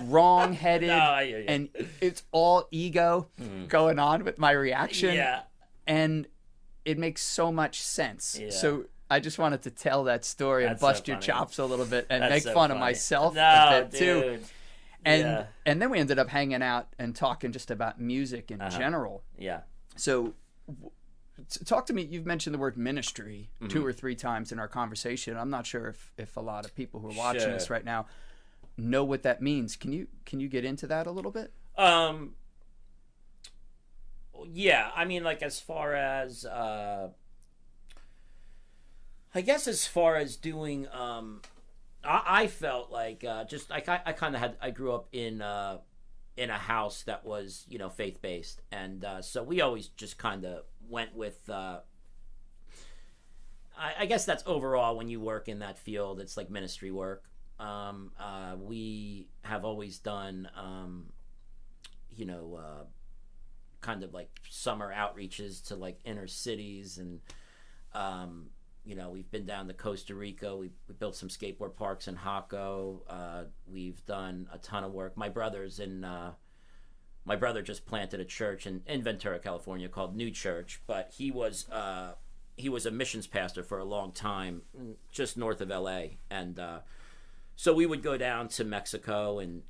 wrong-headed, and it's all ego going on with my reaction. Yeah. And it makes so much sense. Yeah. So I just wanted to tell that story and bust your chops a little bit and make fun of myself a bit too. And then we ended up hanging out and talking just about music in general. Yeah. So talk to me. You've mentioned the word ministry 2 or 3 times in our conversation. I'm not sure if a lot of people who are watching this right now know what that means. Can you get into that a little bit? Yeah. I mean, like as far as I guess as far as doing I felt like I grew up in a house that was faith based, and so we always just kind of went with I guess that's overall when you work in that field, it's like ministry work. We have always done kind of like summer outreaches to like inner cities, and we've been down to Costa Rica. We built some skateboard parks in Jaco. We've done a ton of work. My brother just planted a church in Ventura, California called New Church, but he was a missions pastor for a long time, just north of LA. And so we would go down to Mexico and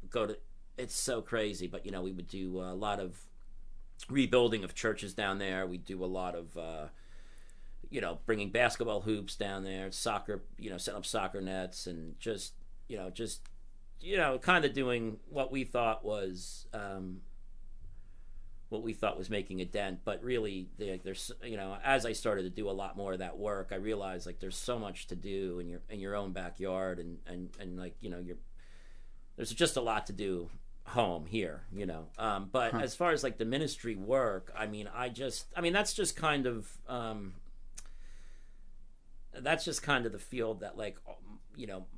go to, it's so crazy, but we would do a lot of rebuilding of churches down there. We do a lot of bringing basketball hoops down there, soccer, setting up soccer nets, and just kind of doing what we thought was making a dent. But really, there's as I started to do a lot more of that work, I realized like there's so much to do in your own backyard, and like there's just a lot to do home here, but as far as like the ministry work, that's just kind of the field that like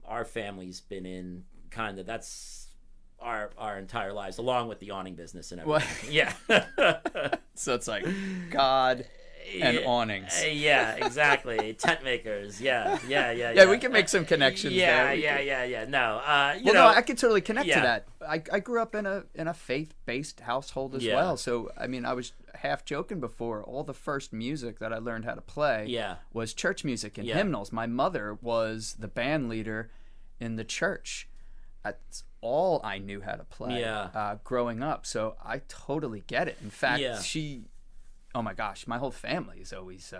our family's been in, kind of that's our entire lives, along with the awning business and everything. Yeah. So it's like God and awnings. Yeah, exactly. Tent makers. Yeah. We can make some connections there. Yeah. No, no, I could totally connect to that. I grew up in a faith-based household as well. So, I mean, I was half joking before. All the first music that I learned how to play was church music and hymnals. My mother was the band leader in the church. That's all I knew how to play growing up. So I totally get it. In fact, oh my gosh, my whole family is always,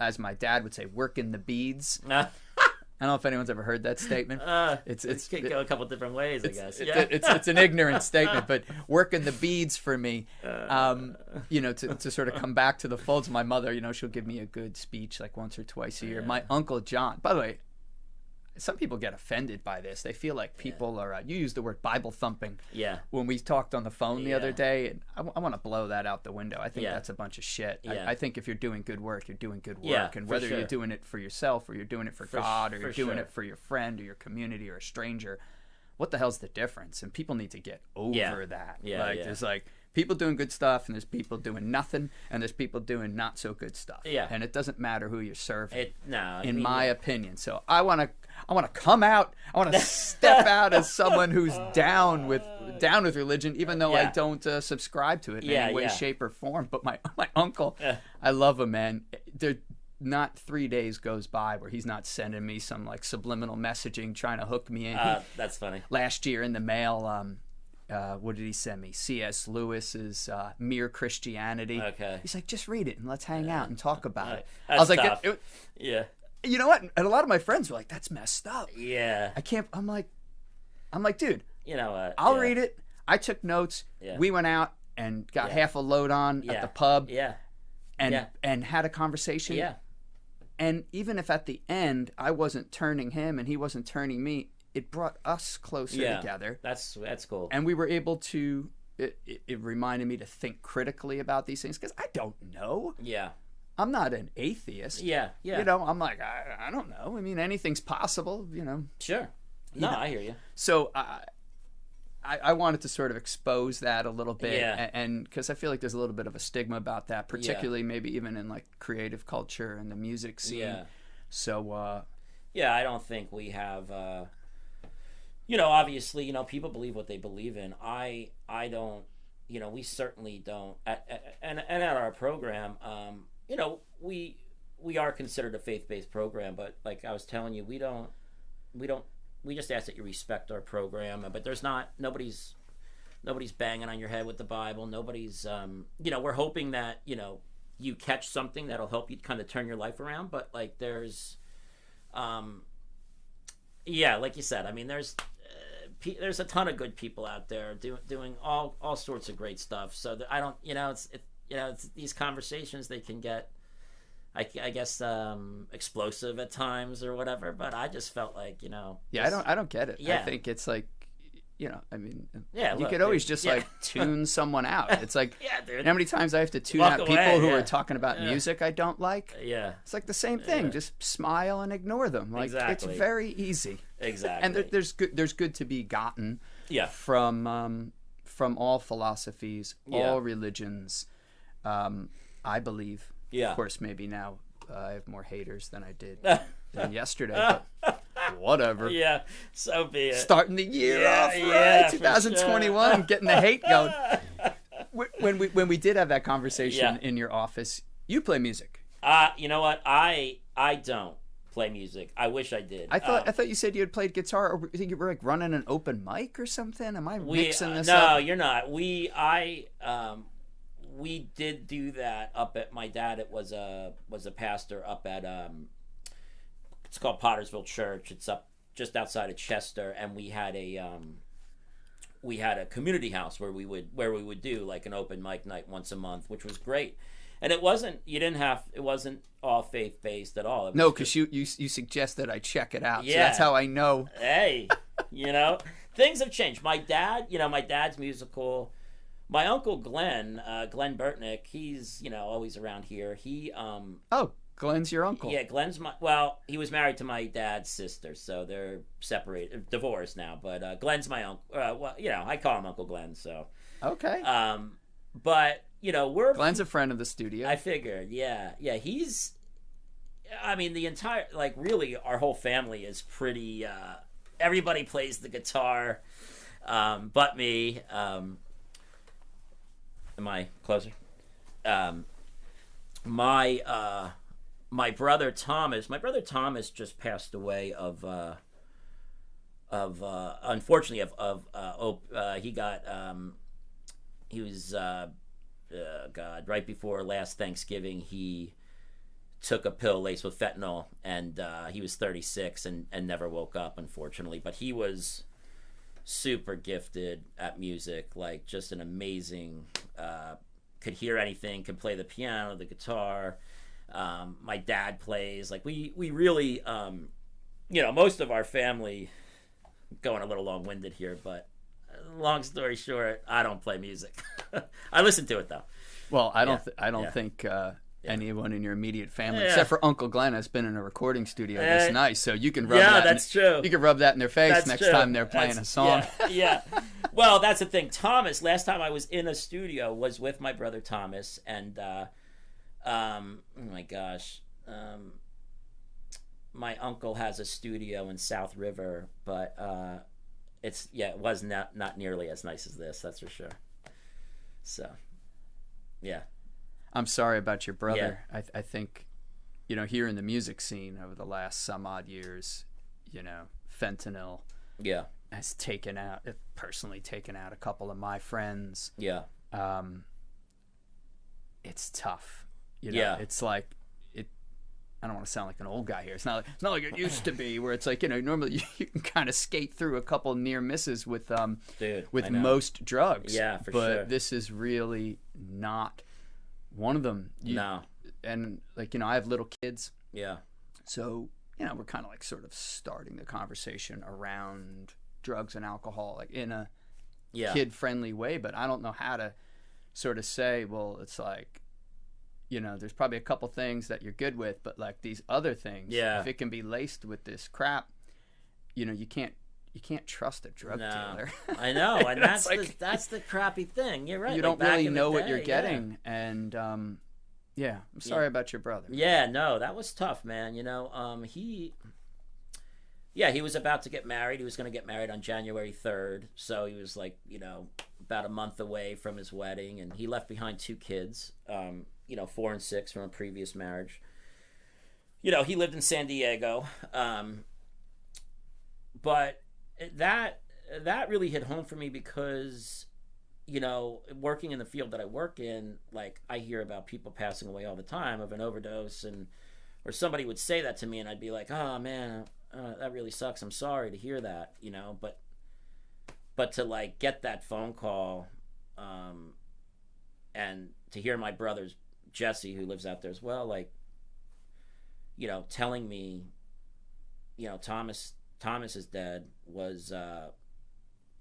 as my dad would say, working the beads. I don't know if anyone's ever heard that statement. It can go a couple different ways, I guess. It's an ignorant statement, but working the beads for me, to sort of come back to the folds of my mother, she'll give me a good speech like once or twice a year. My Uncle John, by the way, some people get offended by this. They feel like people are, you used the word Bible thumping. Yeah. When we talked on the phone the other Yeah. day, and I want to blow that out the window. I think Yeah. that's a bunch of shit. Yeah. I think if you're doing good work, you're doing good work. Yeah, And for whether sure. you're doing it for yourself or you're doing it for God or you're doing sure. it for your friend or your community or a stranger, what the hell's the difference? And people need to get over that. Yeah, Like, yeah. there's like people doing good stuff and there's people doing nothing and there's people doing not so good stuff. Yeah. And it doesn't matter who you're serving. In my opinion. So I want to come out. I want to step out as someone who's down with religion, even though I Yeah. don't subscribe to it in Yeah, any way, yeah. shape, or form. But my uncle, I love him, man. There, not 3 days goes by where he's not sending me some like subliminal messaging trying to hook me in. That's funny. Last year in the mail, what did he send me? C.S. Lewis's Mere Christianity. Okay. He's like, just read it and let's hang out and talk about it. I That's was like, tough. it- Yeah. you know what? And a lot of my friends were like, that's messed up. Yeah. I can't. I'm like, dude, You know what? I'll read it. I took notes. Yeah. We went out and got half a load on at the pub Yeah. and had a conversation. Yeah. And even if at the end I wasn't turning him and he wasn't turning me, it brought us closer together. That's cool. And we were able to. It reminded me to think critically about these things because I don't know. Yeah. I'm not an atheist. Yeah. Yeah. You know, I'm like, I don't know. I mean, anything's possible, you know. Sure. No, I hear you. So I wanted to sort of expose that a little bit. Yeah. And because I feel like there's a little bit of a stigma about that, particularly maybe even in like creative culture and the music scene. Yeah. So, Yeah, I don't think we have. Obviously, people believe what they believe in. I don't. We certainly don't. And at our program, we are considered a faith-based program, but like I was telling you, we just ask that you respect our program. But there's nobody's banging on your head with the Bible. Nobody's. We're hoping that you catch something that'll help you kind of turn your life around. But like there's. Yeah, like you said, I mean, there's a ton of good people out there doing all sorts of great stuff. So that I don't, it's these conversations, they can get, I guess, explosive at times or whatever. But I just felt like, yeah, I don't get it. Yeah. I think it's like, I mean, Yeah, you look, could always dude, just yeah. like tune someone out. It's like, Yeah, dude. how many times I have to tune Walk out away, people who yeah. are talking about music I don't like? Yeah, It's like the same thing. Yeah. Just smile and ignore them. Like Exactly. it's very easy. exactly. And there's good to be gotten yeah, from all philosophies, Yeah. all religions. I believe. Yeah. Of course, maybe now I have more haters than I did than yesterday. But whatever. yeah. So be it. Starting the year Yeah, off right, yeah, for 2021, getting the hate going. When we did have that conversation Yeah. in your office, you play music. You know what? I don't play music. I wish I did. I thought you said you had played guitar, or I think you were like running an open mic or something. Am I mixing this no, up? you're not. We did do that up at my dad. It was a pastor up at it's called Pottersville Church. It's up just outside of Chester, and we had a community house where we would do like an open mic night once a month, which was great. And it wasn't all faith based at all. It was No, because you suggested I check it out. So Yeah. that's how I know. Hey, things have changed. My dad's musical. My uncle Glenn Burtnick, he's always around here. He Oh, Glenn's your uncle. yeah, Glenn's he was married to my dad's sister, so they're separated, divorced now. But Glenn's my uncle. I call him Uncle Glenn. So, Okay. but we're Glenn's a friend of the studio. I figured, yeah. He's, I mean, the entire, like, really, our whole family is pretty. Everybody plays the guitar, but me. Am I closer? My brother Thomas. My brother Thomas just passed away of unfortunately he got he was. God, right before last Thanksgiving, he took a pill laced with fentanyl, and he was 36 and never woke up, unfortunately. But he was super gifted at music, like just an amazing, could hear anything, could play the piano, the guitar. My dad plays, like we really, most of our family, going a little long-winded here, but long story short, I don't play music. I listen to it though. Well, I don't think anyone in your immediate family, except for Uncle Glenn, has been in a recording studio this nice. So you can rub true. You can rub that in their face next time they're playing a song. Yeah. Well, that's the thing. Thomas, last time I was in a studio was with my brother Thomas, and oh my gosh, my uncle has a studio in South River, but it was not nearly as nice as this, that's for sure. So, yeah. I'm sorry about your brother. Yeah. I think, here in the music scene over the last some odd years, fentanyl has personally taken out a couple of my friends. Yeah. It's tough. It's like, I don't want to sound like an old guy here. It's not like it used to be, where it's like, normally you can kind of skate through a couple near misses with most drugs. Yeah, for sure. But this is really not one of them. No. And I have little kids. Yeah. So, we're kind of like sort of starting the conversation around drugs and alcohol, like in a kid-friendly way. But I don't know how to sort of say, well, it's like, there's probably a couple things that you're good with, but like these other things, if it can be laced with this crap, you can't trust a drug dealer. I know, and that's the crappy thing. You're right. You don't really know what you're getting, and I'm sorry about your brother. Yeah, no, that was tough, man. He was about to get married. He was going to get married on January 3rd, so he was like, about a month away from his wedding, and he left behind 2 kids. 4 and 6 from a previous marriage. He lived in San Diego. But that really hit home for me because, working in the field that I work in, like, I hear about people passing away all the time of an overdose, or somebody would say that to me, and I'd be like, oh man, that really sucks. I'm sorry to hear that, but to like get that phone call, and to hear my brother's Jesse, who lives out there as well, like, telling me, Thomas is dead, was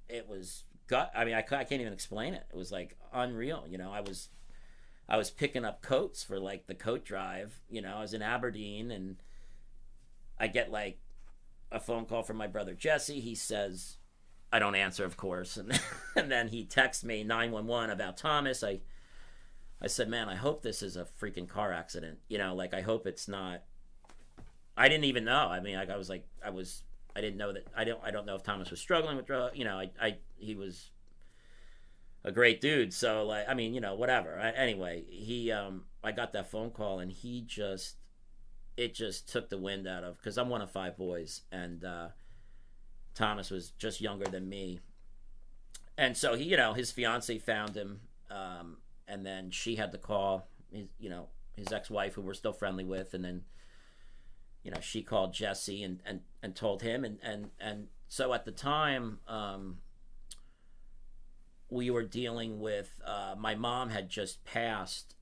it was gut. I mean, I can't even explain it. It was like unreal. I was picking up coats for like the coat drive. I was in Aberdeen, and I get like a phone call from my brother Jesse. He says, I don't answer, of course, and then he texts me 911 about Thomas. I said, man, I hope this is a freaking car accident. I hope it's not. I didn't even know. I mean, I didn't know that. I don't know if Thomas was struggling with drugs. He was a great dude. So like, I mean, whatever. Anyway, I got that phone call, and it just took the wind out of, because I'm one of 5 boys, and Thomas was just younger than me. And so he, his fiance found him, and then she had to call his ex-wife, who we're still friendly with, and then she called Jesse and told him, and so at the time, we were dealing with, my mom had just passed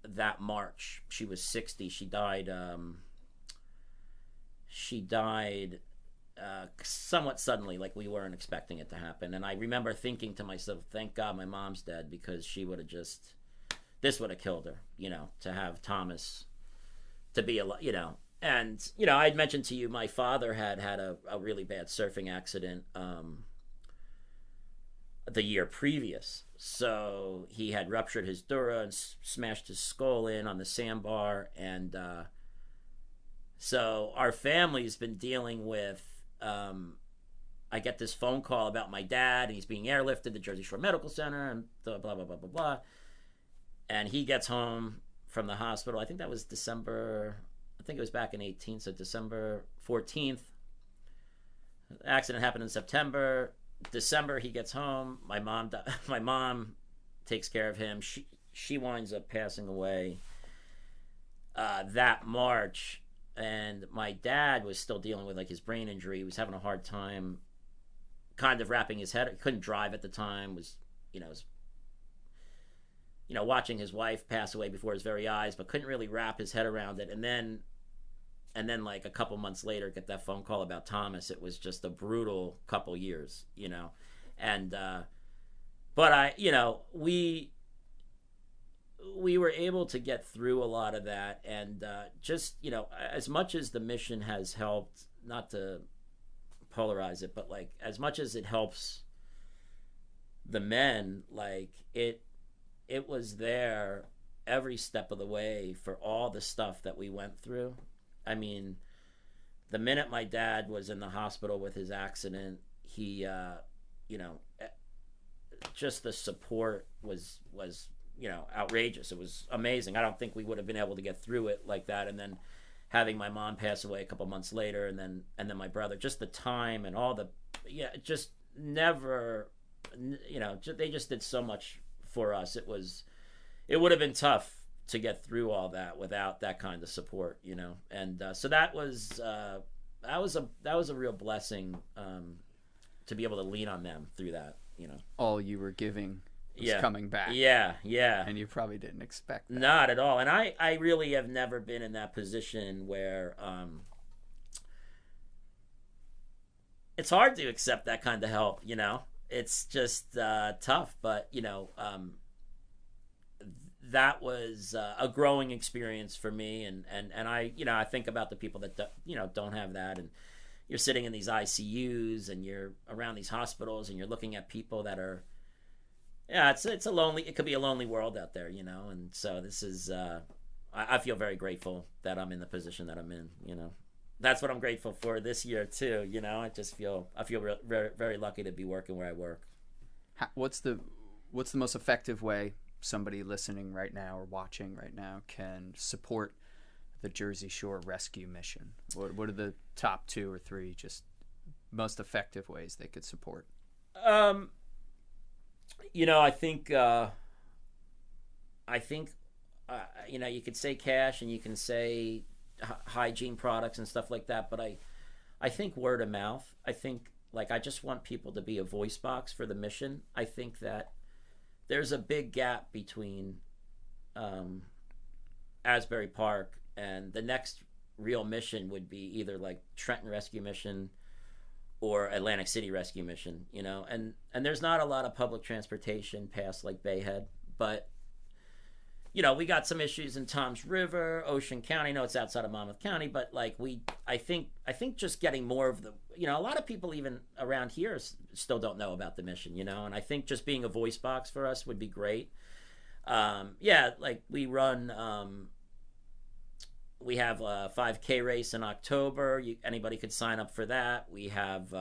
that March. She was 60. She died somewhat suddenly, like we weren't expecting it to happen. And I remember thinking to myself, thank God my mom's dead, because she would have this would have killed her, to have Thomas, to be a, and, I'd mentioned to you, my father had a really bad surfing accident, the year previous. So he had ruptured his dura and smashed his skull in on the sandbar. And, so our family's been dealing with, I get this phone call about my dad, and he's being airlifted to Jersey Shore Medical Center, and blah, blah, blah, blah, blah, blah. And he gets home from the hospital. I think that was December, I think it was back in 18, so December 14th. The accident happened in September. December, he gets home. My mom takes care of him. She winds up passing away that March. And my dad was still dealing with like his brain injury. He was having a hard time kind of wrapping his head. He couldn't drive at the time. Was watching his wife pass away before his very eyes, but couldn't really wrap his head around it. And then and then like a couple months later get that phone call about Thomas. It was just a brutal couple years, you know. And but I, you know, we were able to get through a lot of that. And just, you know, as much as the mission has helped, not to polarize it, but like as much as it helps the men, like it was there every step of the way for all the stuff that we went through. I mean, the minute my dad was in the hospital with his accident, he you know, just the support was you know, outrageous. It was amazing. I don't think we would have been able to get through it like that. And then having my mom pass away a couple months later, and then my brother, just the time and all the, yeah, just never, you know, they just did so much for us. It would have been tough to get through all that without that kind of support, you know. And so that was a real blessing, to be able to lean on them through that, you know. All you were giving was coming back. Yeah. And you probably didn't expect that. Not at all. And I really have never been in that position where it's hard to accept that kind of help, you know. It's just tough, but, you know, that was a growing experience for me. And I, you know, I think about the people that, you know, don't have that, and you're sitting in these ICUs and you're around these hospitals and you're looking at people that are, yeah, it could be a lonely world out there, you know. And so this is, I feel very grateful that I'm in the position that I'm in, you know. That's what I'm grateful for this year too, you know. I feel very, very lucky to be working where I work. What's the most effective way somebody listening right now or watching right now can support the Jersey Shore rescue mission? What are the top 2 or 3 just most effective ways they could support? You know, I think you know, you could say cash and you can say hygiene products and stuff like that, but I think word of mouth. I think, like, I just want people to be a voice box for the mission. I think that there's a big gap between Asbury Park and the next real mission would be either like Trenton Rescue Mission or Atlantic City Rescue Mission, you know. And there's not a lot of public transportation past like Bayhead, but, you know, we got some issues in Toms River, Ocean County. I know it's outside of Monmouth County, but like I think just getting more of the, you know, a lot of people even around here still don't know about the mission, you know. And I think just being a voice box for us would be great. Yeah, like we run, we have a 5K race in October. Anybody could sign up for that. We have,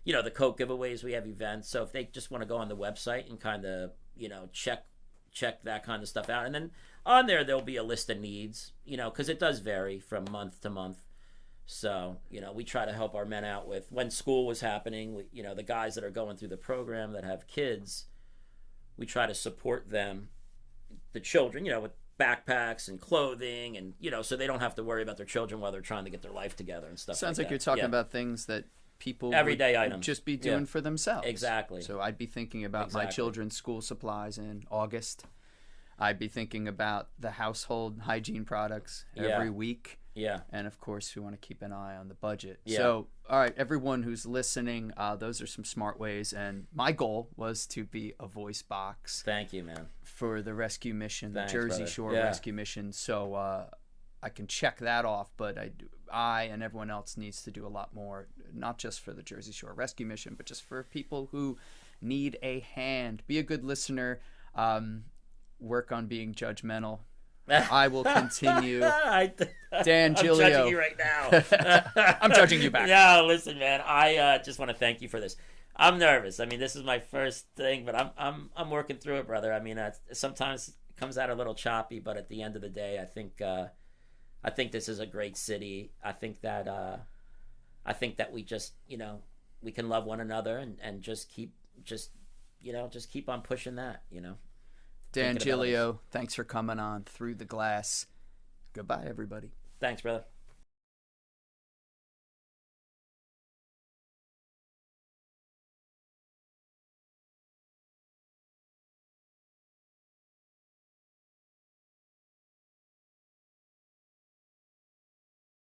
you know, the Coke giveaways. We have events. So if they just want to go on the website and kind of, you know, check that kind of stuff out. And then on there'll be a list of needs, you know, because it does vary from month to month. So, you know, we try to help our men out with when school was happening. You know, the guys that are going through the program that have kids, we try to support them, the children, you know, with backpacks and clothing, and, you know, so they don't have to worry about their children while they're trying to get their life together and stuff. Sounds like like you're talking about things that people everyday would items just be doing for themselves. Exactly. So I'd be thinking about my children's school supplies in August. I'd be thinking about the household hygiene products every week. Yeah. And of course, we want to keep an eye on the budget. Yeah. So, all right, everyone who's listening, those are some smart ways. And my goal was to be a voice box. Thank you, man. For the rescue mission, Thanks, the Jersey brother. Shore Rescue Mission. So I can check that off, but I and everyone else needs to do a lot more, not just for the Jersey Shore Rescue Mission, but just for people who need a hand. Be a good listener. Work on being judgmental. I will continue. Dan Giglio. I'm judging you right now. I'm judging you back. No, listen, man. I just want to thank you for this. I'm nervous. I mean, this is my first thing, but I'm working through it, brother. I mean, sometimes it comes out a little choppy, but at the end of the day, I think this is a great city. I think that we just, you know, we can love one another and just keep on pushing that, you know. Dan Giglio, thanks for coming on Through the Glass. Goodbye, everybody. Thanks, brother.